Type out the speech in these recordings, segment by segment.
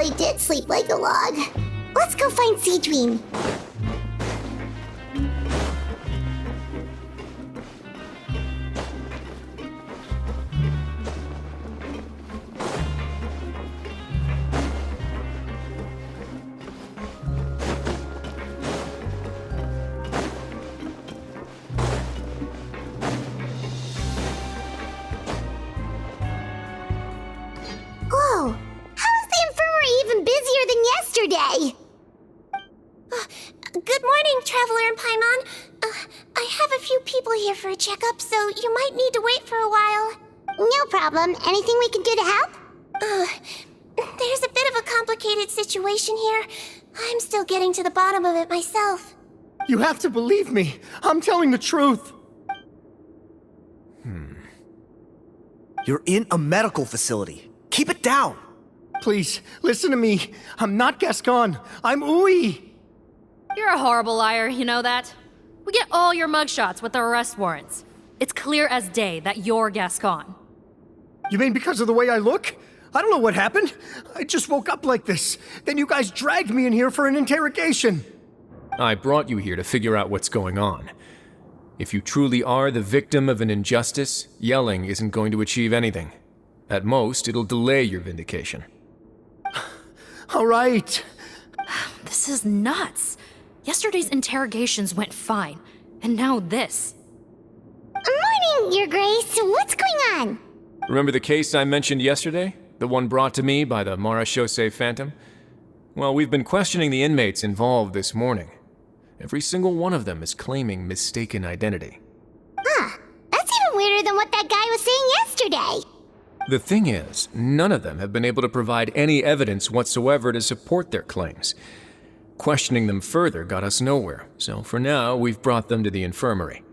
really did sleep like a log. Let's go find Seedream. Whoa! How is the infirmary even busier than yesterday? Good morning, Traveler and Paimon. I have a few people here for a checkup, so you might need to wait for a while. No problem. Anything we can do to help? There's a bit of a complicated situation here. I'm still getting to the bottom of it myself. You have to believe me. I'm telling the truth. You're in a medical facility. Keep it down. Please, listen to me. I'm not Gascon. I'm Uy. You're a horrible liar, you know that? We get all your mugshots with the arrest warrants. It's clear as day that you're Gascon. You mean because of the way I look? I don't know what happened. I just woke up like this. Then you guys dragged me in here for an interrogation. I brought you here to figure out what's going on. If you truly are the victim of an injustice, yelling isn't going to achieve anything. At most, it'll delay your vindication. All right. This is nuts. Yesterday's interrogations went fine, and now this. Morning, Your Grace. What's going on? Remember the case I mentioned yesterday? The one brought to me by the Marechaussee Phantom? Well, we've been questioning the inmates involved this morning. Every single one of them is claiming mistaken identity. Huh. That's even weirder than what that guy was saying yesterday. The thing is, none of them have been able to provide any evidence whatsoever to support their claims. Questioning them further got us nowhere, so for now, we've brought them to the infirmary.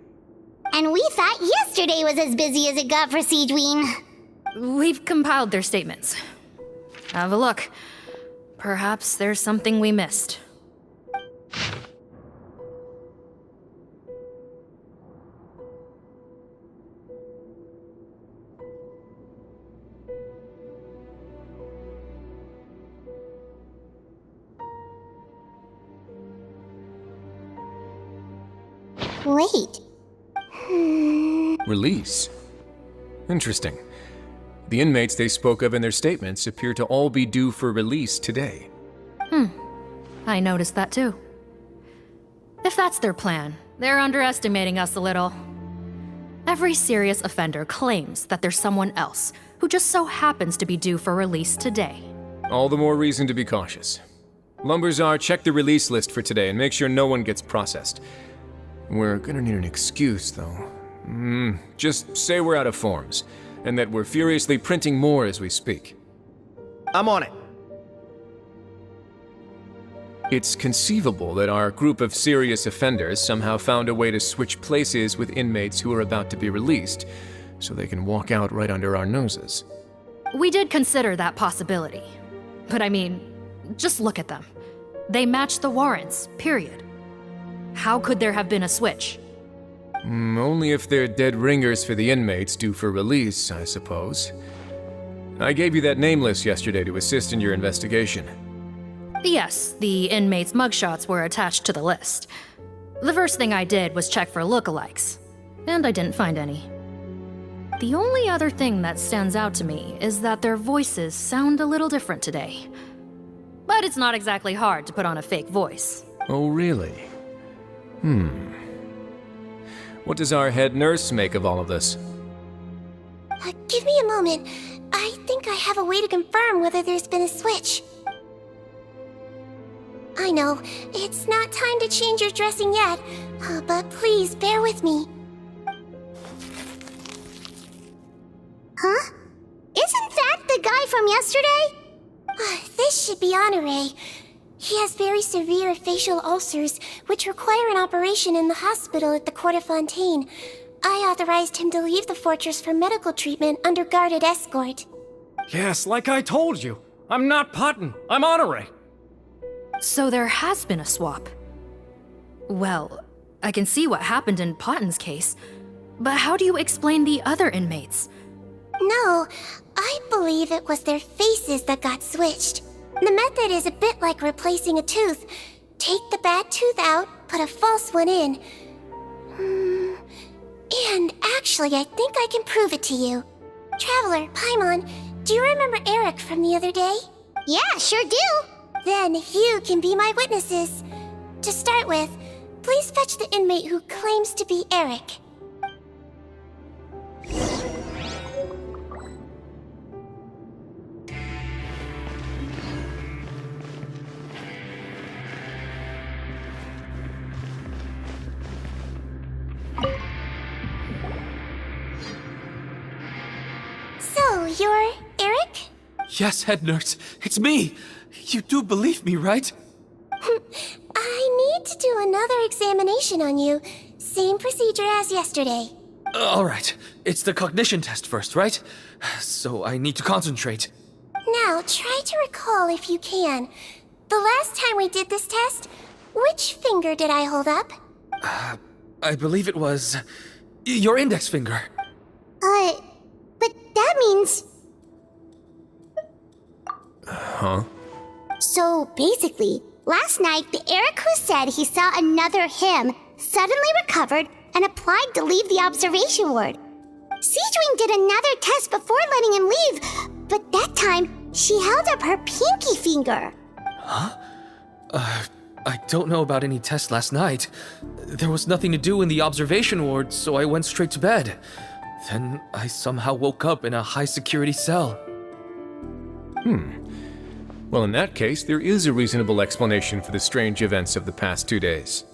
And we thought yesterday was as busy as it got for Seedream. We've compiled their statements. Have a look. Perhaps there's something we missed. Wait. Release? Interesting. The inmates they spoke of in their statements appear to all be due for release today. I noticed that too. If that's their plan, they're underestimating us a little. Every serious offender claims that there's someone else who just so happens to be due for release today. All the more reason to be cautious. Lumberzar, check the release list for today and make sure no one gets processed. We're gonna need an excuse, though. Just say we're out of forms, and that we're furiously printing more as we speak. I'm on it. It's conceivable that our group of serious offenders somehow found a way to switch places with inmates who are about to be released, so they can walk out right under our noses. We did consider that possibility. But I mean, just look at them. They match the warrants, period. How could there have been a switch? Only if they're dead ringers for the inmates due for release, I suppose. I gave you that name list yesterday to assist in your investigation. Yes, the inmates' mugshots were attached to the list. The first thing I did was check for lookalikes, and I didn't find any. The only other thing that stands out to me is that their voices sound a little different today. But it's not exactly hard to put on a fake voice. Oh, really? What does our head nurse make of all of this? Give me a moment. I think I have a way to confirm whether there's been a switch. I know, it's not time to change your dressing yet, but please bear with me. Huh? Isn't that the guy from yesterday? This should be Honore. He has very severe facial ulcers, which require an operation in the hospital at the court of Fontaine. I authorized him to leave the fortress for medical treatment under guarded escort. Yes, like I told you. I'm not Putton. I'm Honore. So there has been a swap. Well, I can see what happened in Potton's case, but how do you explain the other inmates? No, I believe it was their faces that got switched. The method is a bit like replacing a tooth. Take the bad tooth out, put a false one in. And actually, I think I can prove it to you. Traveler, Paimon, do you remember Eric from the other day? Yeah, sure do. Then you can be my witnesses. To start with, please fetch the inmate who claims to be Eric. So, you're Eric? Yes, head nurse. It's me. You do believe me, right? I need to do another examination on you. Same procedure as yesterday. All right. It's the cognition test first, right? So I need to concentrate. Now, try to recall if you can. The last time we did this test, which finger did I hold up? I believe it was your index finger. But that means... Huh? So basically, last night, the Eric who said he saw another him suddenly recovered and applied to leave the observation ward. Seadwing did another test before letting him leave, but that time, she held up her pinky finger. I don't know about any test last night. There was nothing to do in the observation ward, so I went straight to bed. Then I somehow woke up in a high-security cell. Well, in that case, there is a reasonable explanation for the strange events of the past 2 days.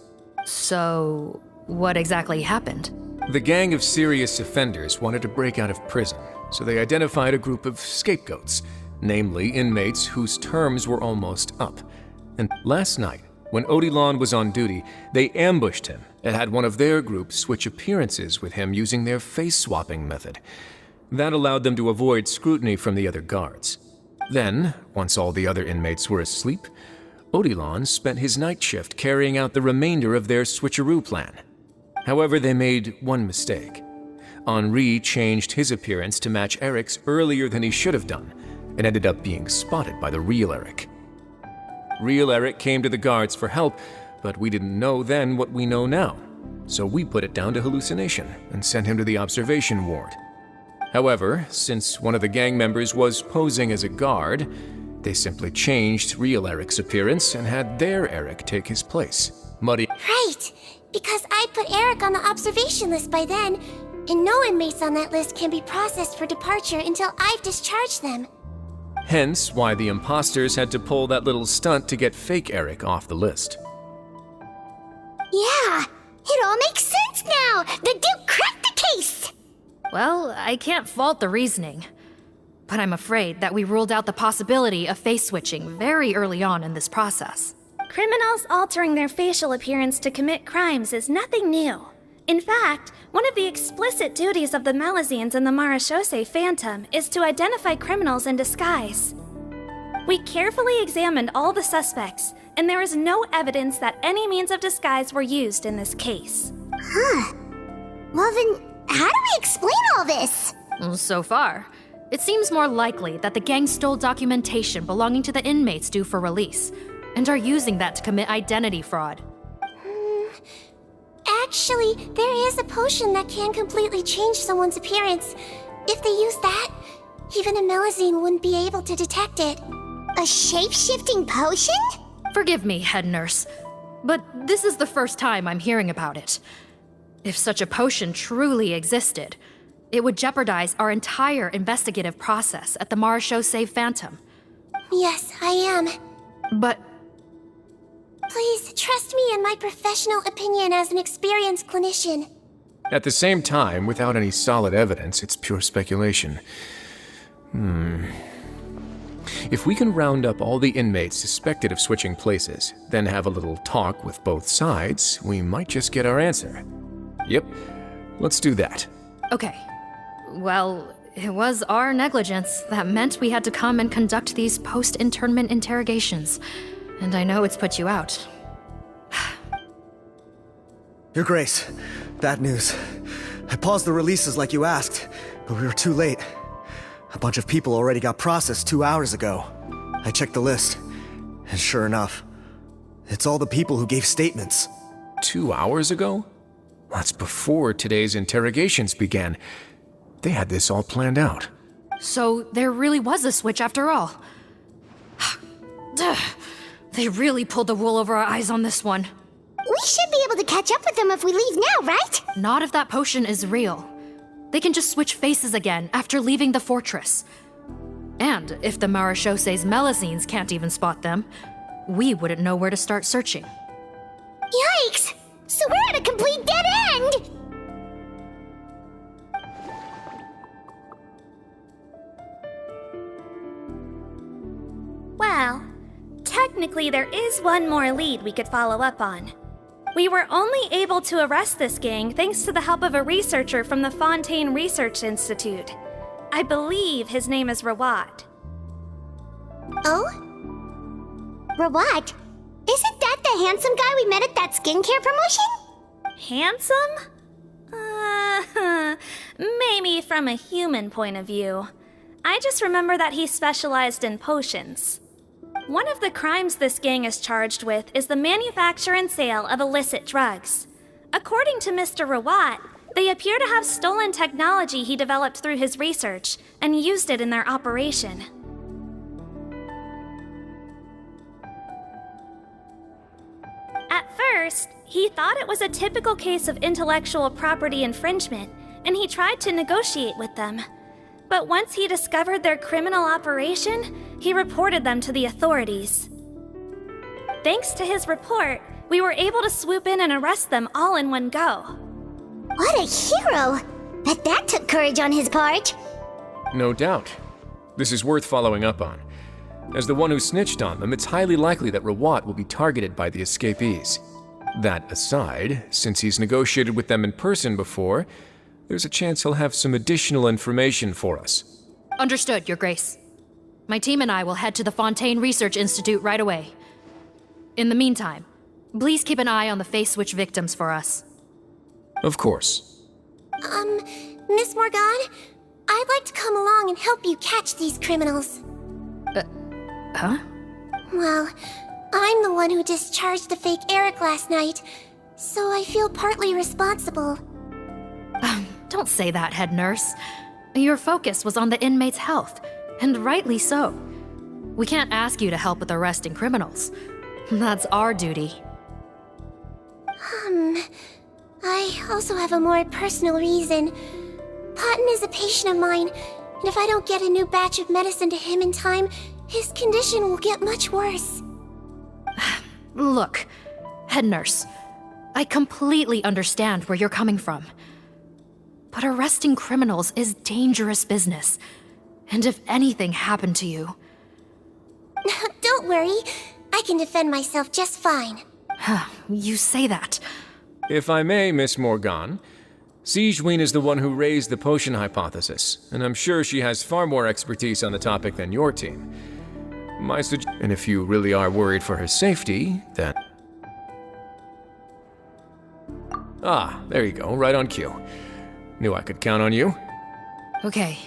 So, what exactly happened? The gang of serious offenders wanted to break out of prison, so they identified a group of scapegoats, namely inmates whose terms were almost up. And last night, when Odilon was on duty, they ambushed him and had one of their group switch appearances with him using their face-swapping method. That allowed them to avoid scrutiny from the other guards. Then, once all the other inmates were asleep, Odilon spent his night shift carrying out the remainder of their switcheroo plan. However, they made one mistake. Henri changed his appearance to match Eric's earlier than he should have done, and ended up being spotted by the real Eric. Real Eric came to the guards for help, but we didn't know then what we know now, so we put it down to hallucination and sent him to the observation ward. However, since one of the gang members was posing as a guard, they simply changed real Eric's appearance and had their Eric take his place. Muddy. Right, because I put Eric on the observation list by then, and no inmates on that list can be processed for departure until I've discharged them. Hence why the imposters had to pull that little stunt to get fake Eric off the list. Yeah, it all makes sense now. The Duke cracked the case. Well, I can't fault the reasoning. But I'm afraid that we ruled out the possibility of face switching very early on in this process. Criminals altering their facial appearance to commit crimes is nothing new. In fact, one of the explicit duties of the Malazines in the Marechaussee Phantom is to identify criminals in disguise. We carefully examined all the suspects, and there is no evidence that any means of disguise were used in this case. Well then, how do we explain all this? So far, it seems more likely that the gang stole documentation belonging to the inmates due for release, and are using that to commit identity fraud. Actually, there is a potion that can completely change someone's appearance. If they use that, even a Malazine wouldn't be able to detect it. A shape-shifting potion? Forgive me, head nurse, but this is the first time I'm hearing about it. If such a potion truly existed, it would jeopardize our entire investigative process at the Marechaussee Phantom. Yes, I am. But Please, trust me in my professional opinion as an experienced clinician. At the same time, without any solid evidence, it's pure speculation. If we can round up all the inmates suspected of switching places, then have a little talk with both sides, we might just get our answer. Yep, let's do that. okay. Well, it was our negligence that meant we had to come and conduct these post-internment interrogations. And I know it's put you out. Your Grace, bad news. I paused the releases like you asked, but we were too late. A bunch of people already got processed 2 hours ago. I checked the list, and sure enough, it's all the people who gave statements. 2 hours ago? That's before today's interrogations began. They had this all planned out. So there really was a switch after all. They really pulled the wool over our eyes on this one. We should be able to catch up with them if we leave now, right? Not if that potion is real. They can just switch faces again after leaving the fortress. And if the Maréchaussee's Melusines can't even spot them, we wouldn't know where to start searching. Yikes! So we're at a complete dead end! Well, technically there is one more lead we could follow up on. We were only able to arrest this gang thanks to the help of a researcher from the Fontaine Research Institute. I believe his name is Rawat. Oh? Rawat? Isn't that the handsome guy we met at that skincare promotion? Handsome? Maybe from a human point of view. I just remember that he specialized in potions. One of the crimes this gang is charged with is the manufacture and sale of illicit drugs. According to Mr. Rawat, they appear to have stolen technology he developed through his research and used it in their operation. At first, he thought it was a typical case of intellectual property infringement, and he tried to negotiate with them. But once he discovered their criminal operation, he reported them to the authorities. Thanks to his report, we were able to swoop in and arrest them all in one go. What a hero! Bet that took courage on his part. No doubt. This is worth following up on. As the one who snitched on them, it's highly likely that Rawat will be targeted by the escapees. That aside, since he's negotiated with them in person before, there's a chance he'll have some additional information for us. Understood, Your Grace. My team and I will head to the Fontaine Research Institute right away. In the meantime, please keep an eye on the face switch victims for us. Of course. Miss Morgan, I'd like to come along and help you catch these criminals. Huh? Well, I'm the one who discharged the fake Eric last night, so I feel partly responsible. Don't say that, head nurse. Your focus was on the inmates' health, and rightly so. We can't ask you to help with arresting criminals. That's our duty. I also have a more personal reason. Cotton is a patient of mine, and if I don't get a new batch of medicine to him in time, his condition will get much worse. Look, head nurse, I completely understand where you're coming from. But arresting criminals is dangerous business. And if anything happened to you... Don't worry, I can defend myself just fine. You say that. If I may, Miss Morgan, Sigewinne is the one who raised the potion hypothesis, and I'm sure she has far more expertise on the topic than your team. And if you really are worried for her safety, then... Ah, there you go, right on cue. Knew I could count on you. Okay.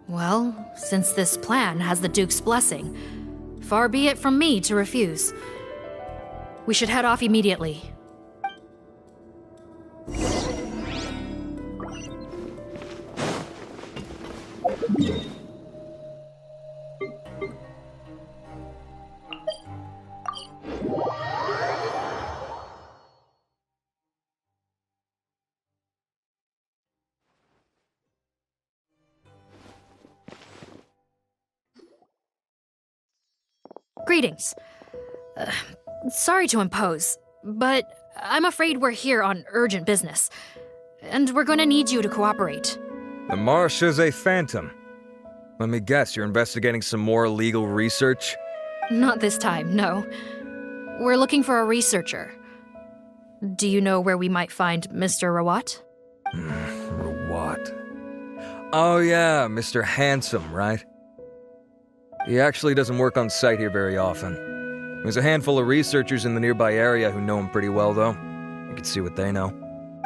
Well, since this plan has the Duke's blessing, far be it from me to refuse. We should head off immediately. Greetings. Sorry to impose, but I'm afraid we're here on urgent business, and we're gonna need you to cooperate. The Maréchaussee Phantom. Let me guess, you're investigating some more illegal research? Not this time, no. We're looking for a researcher. Do you know where we might find Mr. Rawat? Rawat. Oh yeah, Mr. Handsome, right? He actually doesn't work on site here very often. There's a handful of researchers in the nearby area who know him pretty well, though. You can see what they know.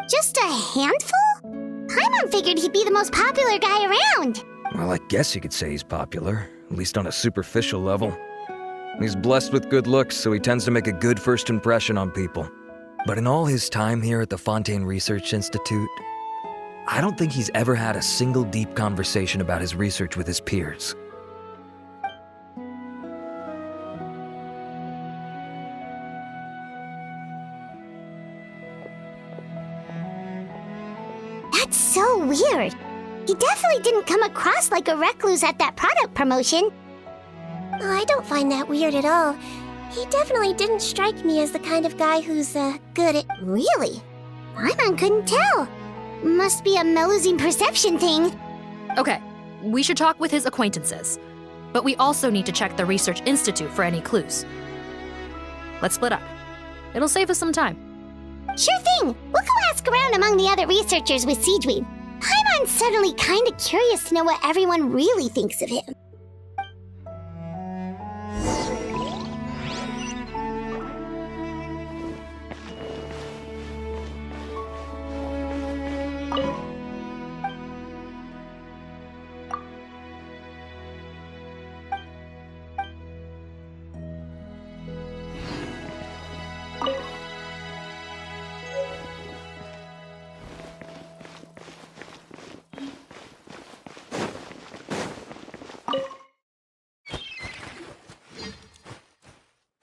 Just a handful? Paimon figured he'd be the most popular guy around. Well, I guess you could say he's popular, at least on a superficial level. He's blessed with good looks, so he tends to make a good first impression on people. But in all his time here at the Fontaine Research Institute, I don't think he's ever had a single deep conversation about his research with his peers. That's so weird. He definitely didn't come across like a recluse at that product promotion. Oh, I don't find that weird at all. He definitely didn't strike me as the kind of guy who's, good at... Really? Paimon couldn't tell. Must be a Melusine perception thing. Okay, we should talk with his acquaintances. But we also need to check the Research Institute for any clues. Let's split up. It'll save us some time. Sure thing. We'll go ask around among the other researchers with Siegeween. Paimon's suddenly kinda curious to know what everyone really thinks of him.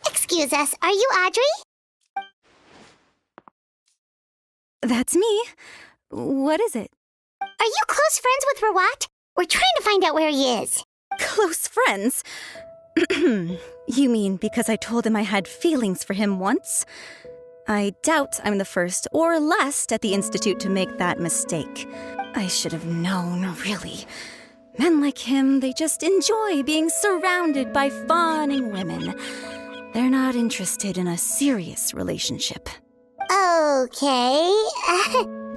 Excuse us, are you Audrey? That's me. What is it? Are you close friends with Rawat? We're trying to find out where he is. Close friends? You mean because I told him I had feelings for him once? I doubt I'm the first or last at the Institute to make that mistake. I should have known, really. Men like him, they just enjoy being surrounded by fawning women. They're not interested in a serious relationship. Okay.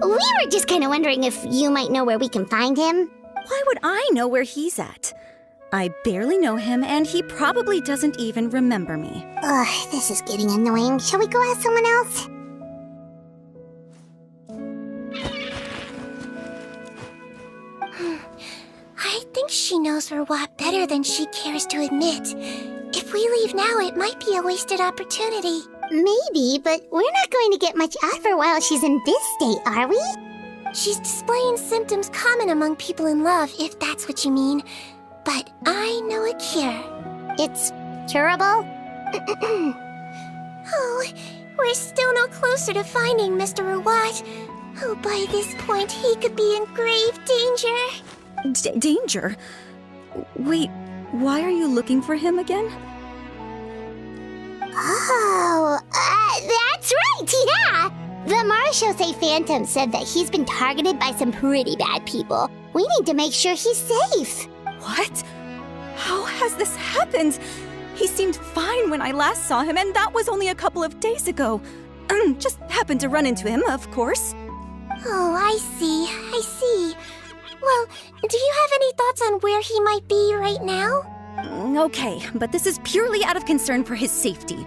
We were just kind of wondering if you might know where we can find him. Why would I know where he's at? I barely know him, and he probably doesn't even remember me. Ugh, this is getting annoying. Shall we go ask someone else? I think she knows Rawat better than she cares to admit. If we leave now, it might be a wasted opportunity. Maybe, but we're not going to get much out of her while she's in this state, are we? She's displaying symptoms common among people in love, if that's what you mean. But I know a cure. It's curable? Oh, we're still no closer to finding Mr. Rawat. Oh, by this point, he could be in grave danger. Danger? Wait, why are you looking for him again? Oh, that's right, yeah! The Marashosei Phantom said that he's been targeted by some pretty bad people. We need to make sure he's safe. What? How has this happened? He seemed fine when I last saw him, and that was only a couple of days ago. Just happened to run into him, of course. Oh, I see. Well, do you have any thoughts on where he might be right now? Okay, but this is purely out of concern for his safety.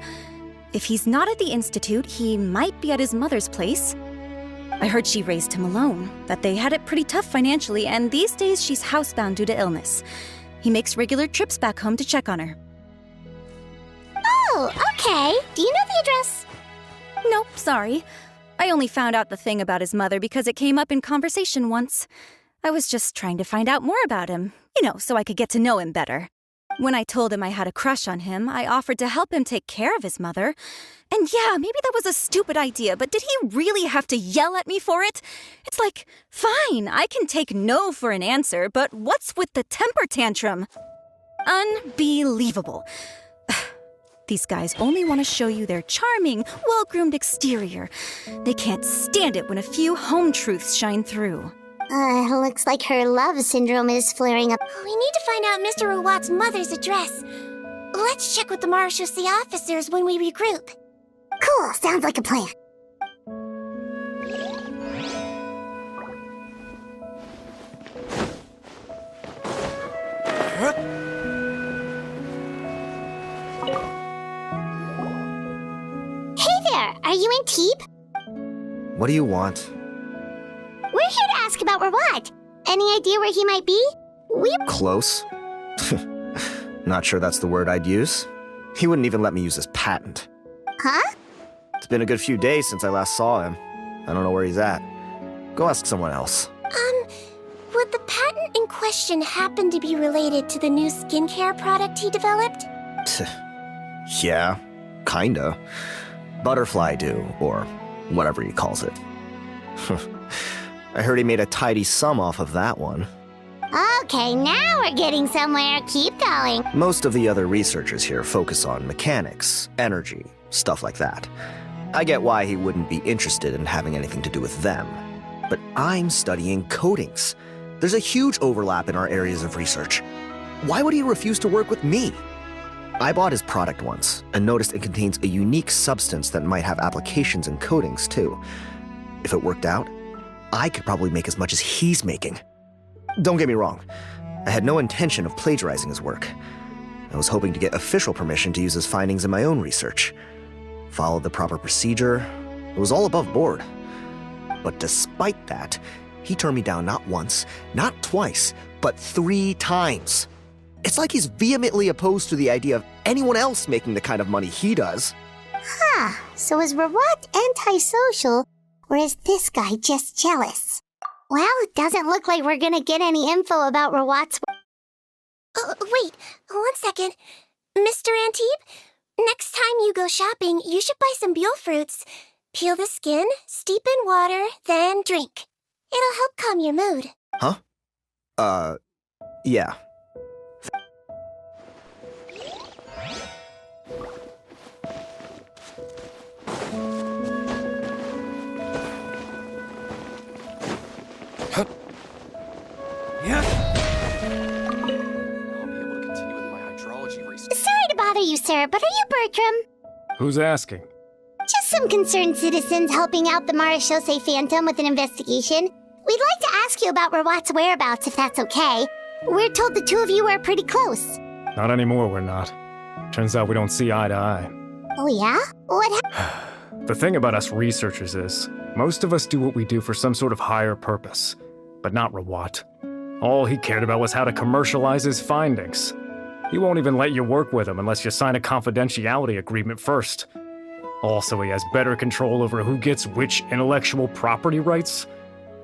If he's not at the Institute, he might be at his mother's place. I heard she raised him alone, that they had it pretty tough financially, and these days she's housebound due to illness. He makes regular trips back home to check on her. Oh, okay. Do you know the address? Nope, sorry. I only found out the thing about his mother because it came up in conversation once. I was just trying to find out more about him, so I could get to know him better. When I told him I had a crush on him, I offered to help him take care of his mother. And yeah, maybe that was a stupid idea, but did he really have to yell at me for it? It's like, fine, I can take no for an answer, but what's with the temper tantrum? Unbelievable. These guys only want to show you their charming, well-groomed exterior. They can't stand it when a few home truths shine through. Looks like her love syndrome is flaring up. We need to find out Mr. Rawat's mother's address. Let's check with the Marashosei officers when we regroup. Cool, sounds like a plan. Hey there, are you in Teep? What do you want? We're here to ask about Rawat. Any idea where he might be? Close? Not sure that's the word I'd use. He wouldn't even let me use his patent. Huh? It's been a good few days since I last saw him. I don't know where he's at. Go ask someone else. Would the patent in question happen to be related to the new skincare product he developed? Yeah, kinda. Butterfly dew, or whatever he calls it. I heard he made a tidy sum off of that one. Okay, now we're getting somewhere. Keep going. Most of the other researchers here focus on mechanics, energy, stuff like that. I get why he wouldn't be interested in having anything to do with them. But I'm studying coatings. There's a huge overlap in our areas of research. Why would he refuse to work with me? I bought his product once and noticed it contains a unique substance that might have applications in coatings too. If it worked out, I could probably make as much as he's making. Don't get me wrong, I had no intention of plagiarizing his work. I was hoping to get official permission to use his findings in my own research. Followed the proper procedure. It was all above board. But despite that, he turned me down not once, not twice, but 3 times. It's like he's vehemently opposed to the idea of anyone else making the kind of money he does. Huh, so is Rawat antisocial, or is this guy just jealous? Well, it doesn't look like we're gonna get any info about Rawat's... Wait, 1 second. Mr. Antibes, next time you go shopping, you should buy some Buell fruits. Peel the skin, steep in water, then drink. It'll help calm your mood. Huh? Yeah. Sorry to bother you, sir, but are you Bertram? Who's asking? Just some concerned citizens helping out the Marechaussee Phantom with an investigation. We'd like to ask you about Rawat's whereabouts, if that's okay. We're told the two of you are pretty close. Not anymore, we're not. Turns out we don't see eye to eye. Oh yeah? What happened? The thing about us researchers is, most of us do what we do for some sort of higher purpose. But not Rawat. All he cared about was how to commercialize his findings. He won't even let you work with him unless you sign a confidentiality agreement first. Also, he has better control over who gets which intellectual property rights.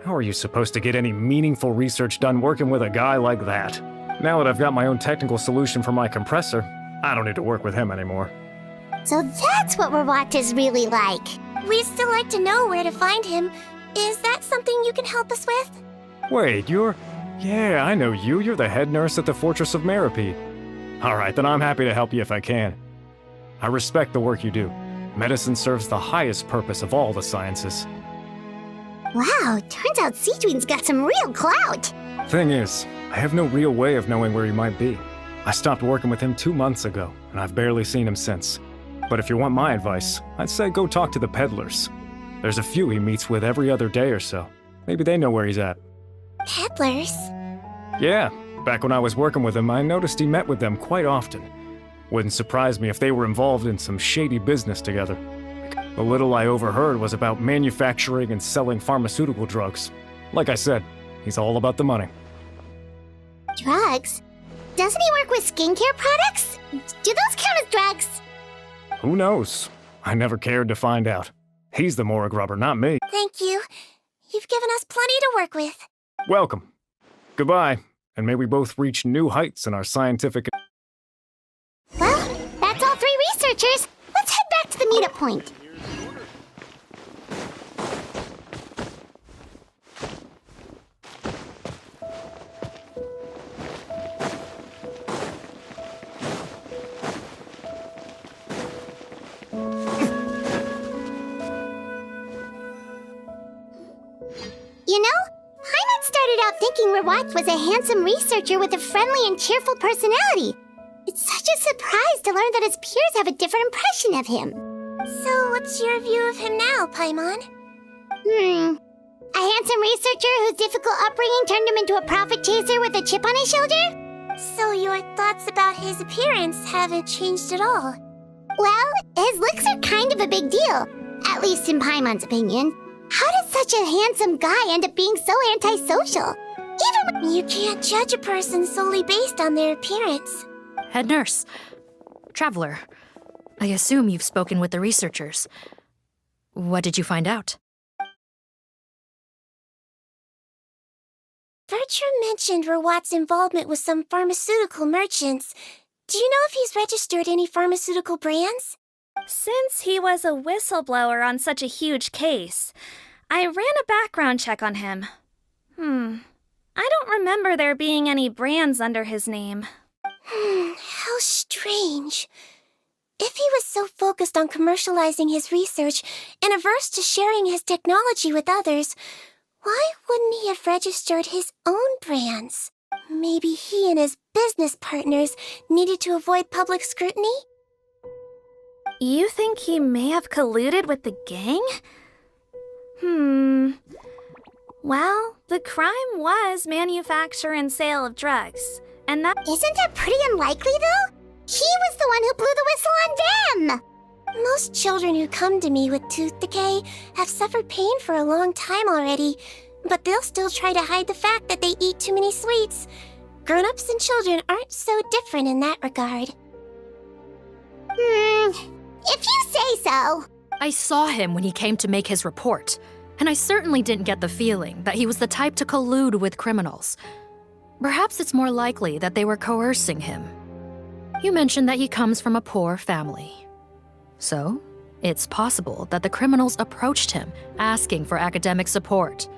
How are you supposed to get any meaningful research done working with a guy like that? Now that I've got my own technical solution for my compressor, I don't need to work with him anymore. So that's what Rawat is really like. We'd still like to know where to find him. Is that something you can help us with? Wait, Yeah, I know you. You're the head nurse at the Fortress of Meripede. Alright, then I'm happy to help you if I can. I respect the work you do. Medicine serves the highest purpose of all the sciences. Wow, turns out Sejuin's got some real clout. Thing is, I have no real way of knowing where he might be. I stopped working with him 2 months ago, and I've barely seen him since. But if you want my advice, I'd say go talk to the peddlers. There's a few he meets with every other day or so. Maybe they know where he's at. Peddlers? Yeah, back when I was working with him, I noticed he met with them quite often. Wouldn't surprise me if they were involved in some shady business together. The little I overheard was about manufacturing and selling pharmaceutical drugs. Like I said, he's all about the money. Drugs? Doesn't he work with skincare products? Do those count as drugs? Who knows? I never cared to find out. He's the morgue rubber, not me. Thank you. You've given us plenty to work with. Welcome. Goodbye, and may we both reach new heights in our scientific... Well, that's all 3 researchers. Let's head back to the meetup point. You know, Paimon started out thinking Rawat was a handsome researcher with a friendly and cheerful personality. It's such a surprise to learn that his peers have a different impression of him. So, what's your view of him now, Paimon? A handsome researcher whose difficult upbringing turned him into a profit chaser with a chip on his shoulder? So your thoughts about his appearance haven't changed at all? Well, his looks are kind of a big deal, at least in Paimon's opinion. How did such a handsome guy end up being so antisocial? Even You can't judge a person solely based on their appearance. Head nurse, Traveler, I assume you've spoken with the researchers. What did you find out? Bertram mentioned Rawat's involvement with some pharmaceutical merchants. Do you know if he's registered any pharmaceutical brands? Since he was a whistleblower on such a huge case, I ran a background check on him. I don't remember there being any brands under his name. How strange. If he was so focused on commercializing his research and averse to sharing his technology with others, why wouldn't he have registered his own brands? Maybe he and his business partners needed to avoid public scrutiny? You think he may have colluded with the gang? Well, the crime was manufacture and sale of drugs, and that— Isn't that pretty unlikely, though? He was the one who blew the whistle on them! Most children who come to me with tooth decay have suffered pain for a long time already, but they'll still try to hide the fact that they eat too many sweets. Grown-ups and children aren't so different in that regard. If you say so. I saw him when he came to make his report, and I certainly didn't get the feeling that he was the type to collude with criminals. Perhaps it's more likely that they were coercing him. You mentioned that he comes from a poor family. So, it's possible that the criminals approached him asking for academic support,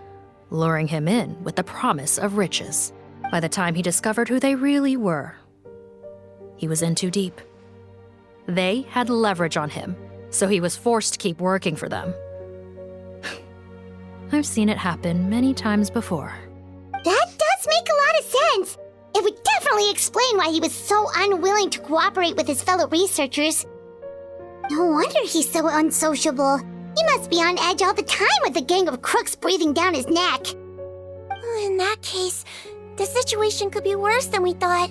luring him in with the promise of riches. By the time he discovered who they really were, he was in too deep. They had leverage on him, so he was forced to keep working for them. I've seen it happen many times before. That does make a lot of sense. It would definitely explain why he was so unwilling to cooperate with his fellow researchers. No wonder he's so unsociable. He must be on edge all the time with a gang of crooks breathing down his neck. In that case, the situation could be worse than we thought.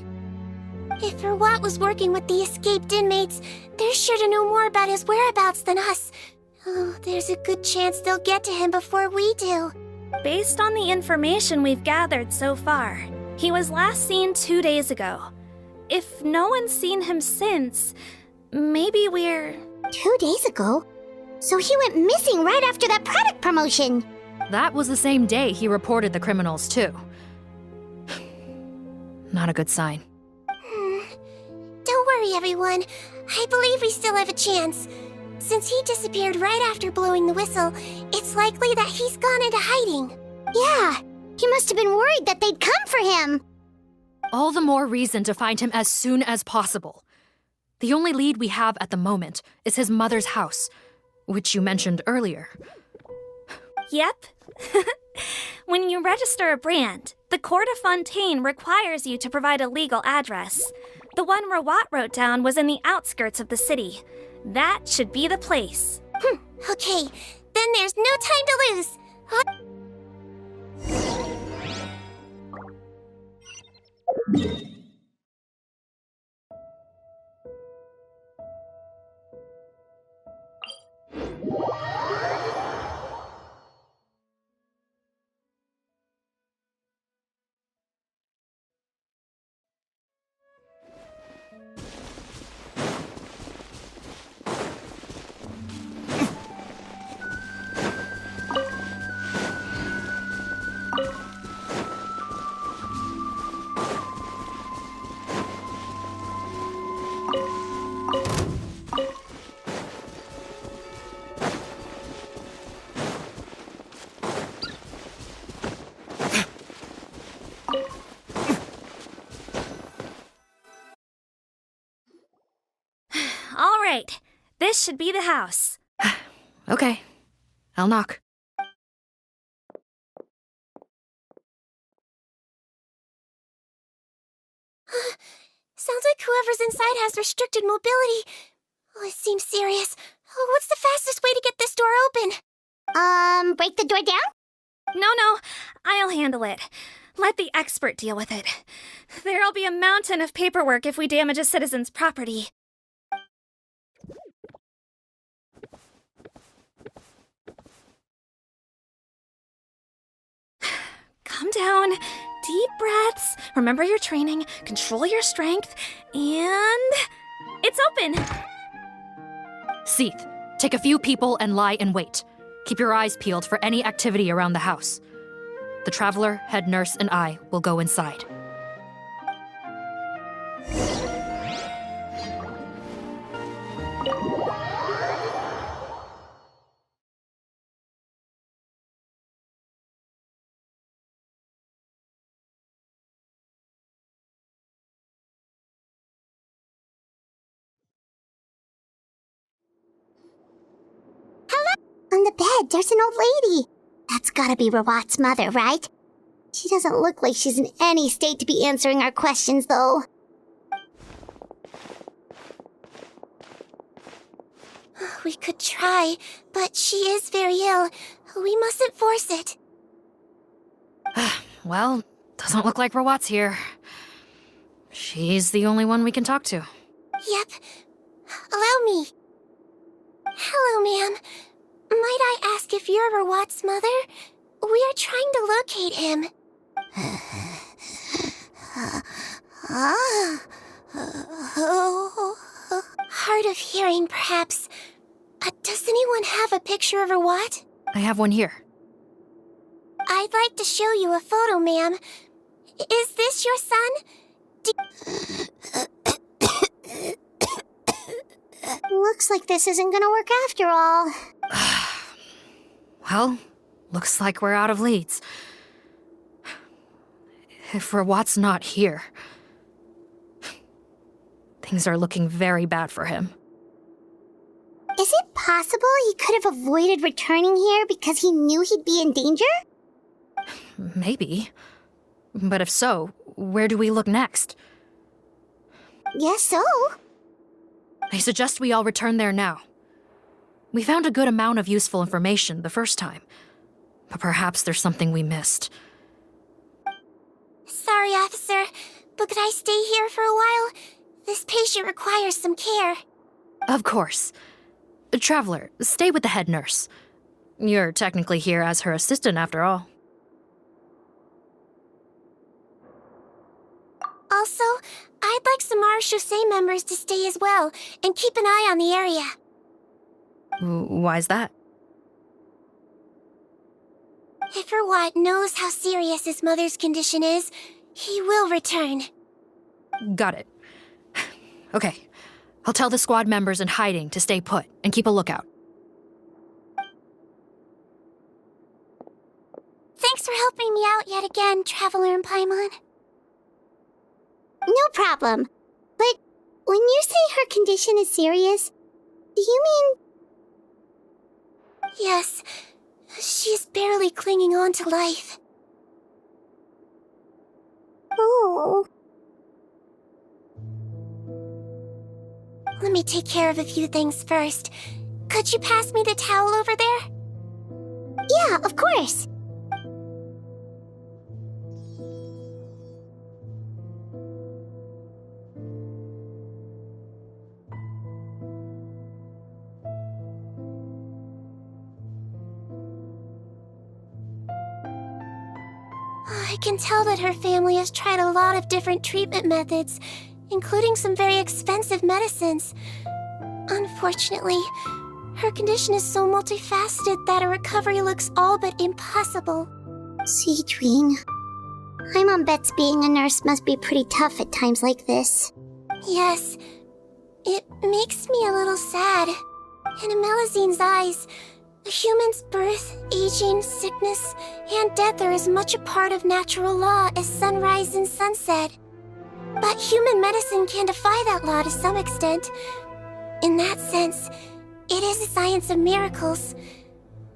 If Rawat was working with the escaped inmates, they're sure to know more about his whereabouts than us. Oh, there's a good chance they'll get to him before we do. based on the information we've gathered so far, he was last seen 2 days ago. If no one's seen him since, maybe we're... 2 days ago? So he went missing right after that product promotion. That was the same day he reported the criminals, too. Not a good sign. Don't worry, everyone. I believe we still have a chance. Since he disappeared right after blowing the whistle, it's likely that he's gone into hiding. Yeah, he must have been worried that they'd come for him. All the more reason to find him as soon as possible. The only lead we have at the moment is his mother's house, which you mentioned earlier. Yep. When you register a brand, the Court of Fontaine requires you to provide a legal address. The one Rawat wrote down was in the outskirts of the city. That should be the place. Okay, then there's no time to lose. All right, this should be the house. Okay, I'll knock. Sounds like whoever's inside has restricted mobility. Oh, it seems serious. Oh, what's the fastest way to get this door open? Break the door down? No, I'll handle it. Let the expert deal with it. There'll be a mountain of paperwork if we damage a citizen's property. Calm down. Deep breaths. Remember your training. Control your strength. And... It's open! Seath, take a few people and lie in wait. Keep your eyes peeled for any activity around the house. The Traveler, head nurse, and I will go inside. On the bed, there's an old lady. That's gotta be Rawat's mother, right? She doesn't look like she's in any state to be answering our questions, though. We could try, but she is very ill. We mustn't force it. Well, doesn't look like Rawat's here. She's the only one we can talk to. Yep. Allow me. Hello, ma'am. Might I ask if you're Rawat's mother? We are trying to locate him. Hard of hearing, perhaps. Does anyone have a picture of Rawat? I have one here. I'd like to show you a photo, ma'am. Is this your son? Looks like this isn't gonna work after all. Well, looks like we're out of leads. If Rawat's not here, things are looking very bad for him. Is it possible he could have avoided returning here because he knew he'd be in danger? Maybe. But if so, where do we look next? Guess so. I suggest we all return there now. We found a good amount of useful information the first time, but perhaps there's something we missed. Sorry, officer, but could I stay here for a while? This patient requires some care. Of course. Traveler, stay with the head nurse. You're technically here as her assistant after all. Also, I'd like some Marechaussee members to stay as well, and keep an eye on the area. Why's that? If Rawat knows how serious his mother's condition is, he will return. Got it. Okay. I'll tell the squad members in hiding to stay put and keep a lookout. Thanks for helping me out yet again, Traveler and Paimon. No problem. But when you say her condition is serious, do you mean... Yes, she's barely clinging on to life. Oh... Let me take care of a few things first. Could you pass me the towel over there? Yeah, of course. I can tell that her family has tried a lot of different treatment methods, including some very expensive medicines. Unfortunately, her condition is so multifaceted that a recovery looks all but impossible. Seedween. Paimon bets being a nurse must be pretty tough at times like this. Yes, it makes me a little sad. In a Melizine's eyes, a human's birth, aging, sickness, and death are as much a part of natural law as sunrise and sunset. But human medicine can defy that law to some extent. In that sense, it is a science of miracles.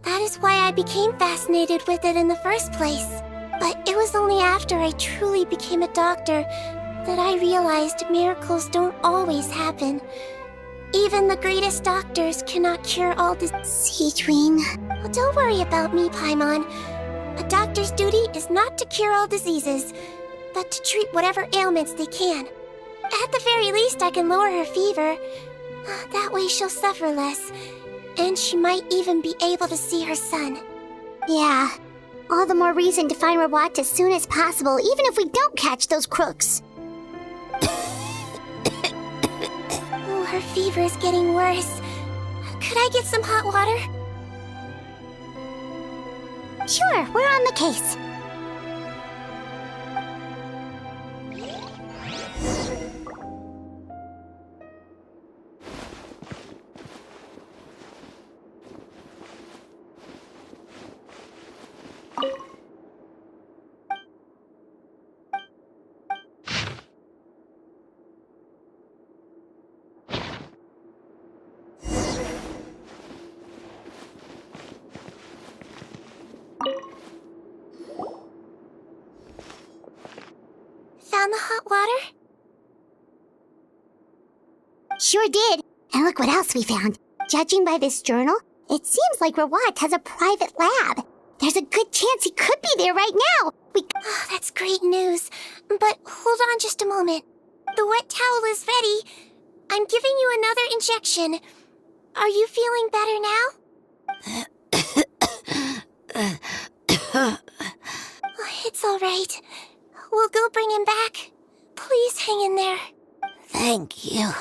That is why I became fascinated with it in the first place. But it was only after I truly became a doctor that I realized miracles don't always happen. Even the greatest doctors cannot cure all Seedween. Well, don't worry about me, Paimon. A doctor's duty is not to cure all diseases, but to treat whatever ailments they can. At the very least, I can lower her fever. That way she'll suffer less, and she might even be able to see her son. Yeah. All the more reason to find Rawat as soon as possible, even if we don't catch those crooks. Her fever is getting worse. Could I get some hot water? Sure, we're on the case. Found the hot water? Sure did. And look what else we found. Judging by this journal, it seems like Rawat has a private lab. There's a good chance he could be there right now. Oh, that's great news. But hold on just a moment. The wet towel is ready. I'm giving you another injection. Are you feeling better now? It's all right. We'll go bring him back. Please hang in there. Thank you.